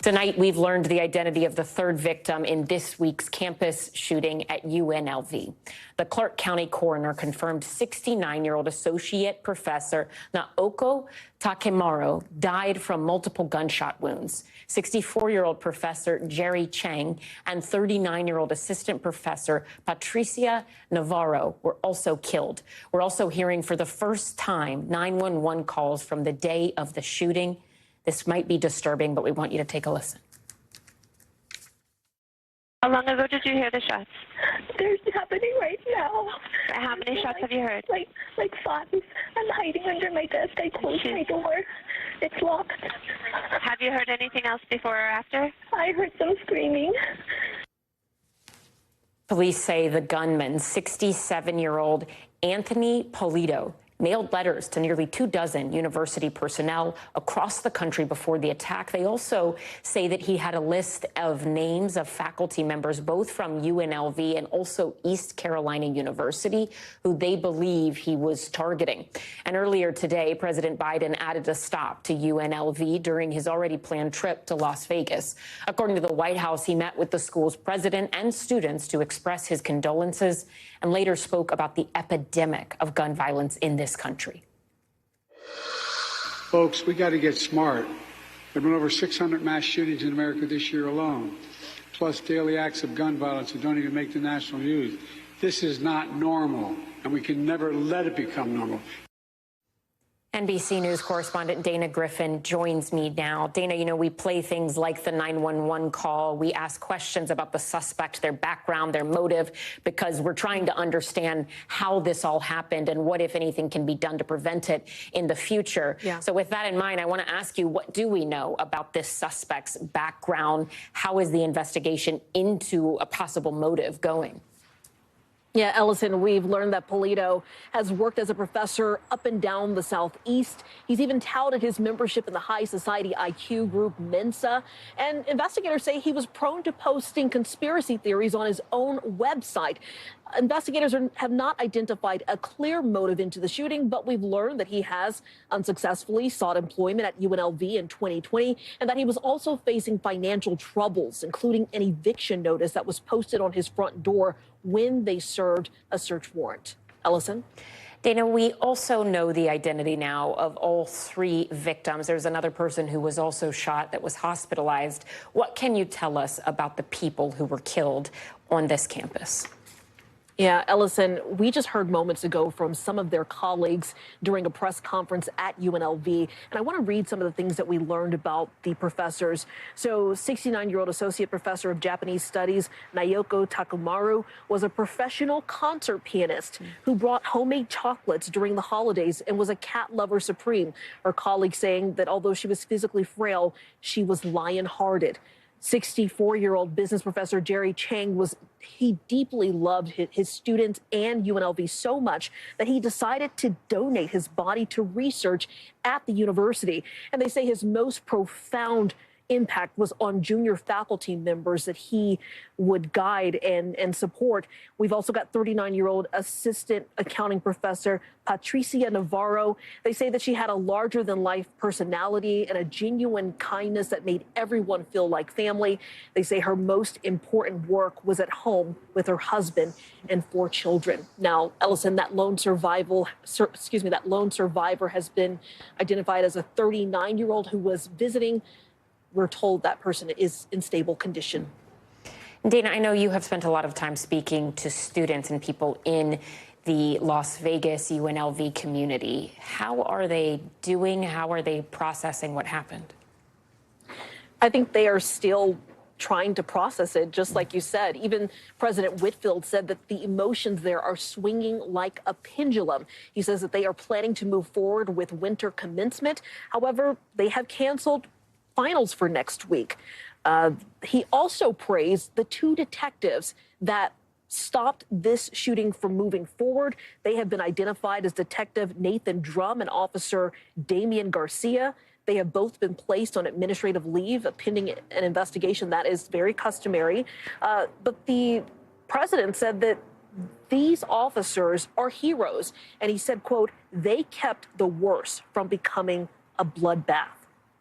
Tonight, we've learned the identity of the third victim in this week's campus shooting at UNLV. The Clark County coroner confirmed 69-year-old associate professor Naoko Takemaru died from multiple gunshot wounds. 64-year-old professor Jerry Chang and 39-year-old assistant professor Patricia Navarro were also killed. We're also hearing for the first time 911 calls from the day of the shooting. This might be disturbing, but we want you to take a listen. How long ago did you hear the shots? They're happening right now. How many shots have you heard? Like 5. I'm hiding under my desk. I closed my door. It's locked. Have you heard anything else before or after? I heard some screaming. Police say the gunman, 67-year-old Anthony Polito, mailed letters to nearly 24 university personnel across the country before the attack. They also say that he had a list of names of faculty members, both from UNLV and also East Carolina University, who they believe he was targeting. And earlier today, President Biden added a stop to UNLV during his already planned trip to Las Vegas. According to the White House, he met with the school's president and students to express his condolences and later spoke about the epidemic of gun violence in this country. Folks, we got to get smart. There have been over 600 mass shootings in America this year alone, plus daily acts of gun violence that don't even make the national news. This is not normal, and we can never let it become normal. NBC News correspondent Dana Griffin joins me now. Dana, you know, we play things like the 911 call. We ask questions about the suspect, their background, their motive, because we're trying to understand how this all happened and what, if anything, can be done to prevent it in the future. Yeah. So with that in mind, I want to ask you, what do we know about this suspect's background? How is the investigation into a possible motive going? Yeah, Ellison, we've learned that Polito has worked as a professor up and down the Southeast. He's even touted his membership in the high society IQ group Mensa. And investigators say he was prone to posting conspiracy theories on his own website. Investigators have not identified a clear motive into the shooting, but we've learned that he has unsuccessfully sought employment at UNLV in 2020 and that he was also facing financial troubles, including an eviction notice that was posted on his front door when they served a search warrant. Ellison? Dana, we also know the identity now of all 3 victims. There's another person who was also shot that was hospitalized. What can you tell us about the people who were killed on this campus? Yeah, Ellison, we just heard moments ago from some of their colleagues during a press conference at UNLV. And I want to read some of the things that we learned about the professors. So 69-year-old associate professor of Japanese studies, Naoko Takemaru, was a professional concert pianist who brought homemade chocolates during the holidays and was a cat lover supreme. Her colleague saying that although she was physically frail, she was lion-hearted. 64-year-old business professor Jerry Chang he deeply loved his students and UNLV so much that he decided to donate his body to research at the university. And they say his most profound impact was on junior faculty members that he would guide and support. We've also got 39-year-old assistant accounting professor Patricia Navarro. They say that she had a larger-than-life personality and a genuine kindness that made everyone feel like family. They say her most important work was at home with her husband and 4 children. Now, Ellison, that lone survivor has been identified as a 39-year-old who was visiting. We're told that person is in stable condition. Dana, I know you have spent a lot of time speaking to students and people in the Las Vegas UNLV community. How are they doing? How are they processing what happened? I think they are still trying to process it, just like you said. Even President Whitfield said that the emotions there are swinging like a pendulum. He says that they are planning to move forward with winter commencement. However, they have canceled finals for next week. He also praised the 2 detectives that stopped this shooting from moving forward. They have been identified as Detective Nathan Drum and Officer Damian Garcia. They have both been placed on administrative leave pending an investigation that is very customary. But the president said that these officers are heroes. And he said, quote, they kept the worst from becoming a bloodbath.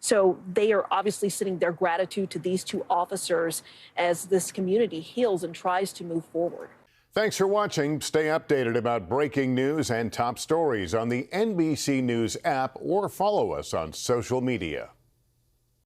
So they are obviously sending their gratitude to these two officers as this community heals and tries to move forward. Thanks for watching. Stay updated about breaking news and top stories on the NBC News app or follow us on social media.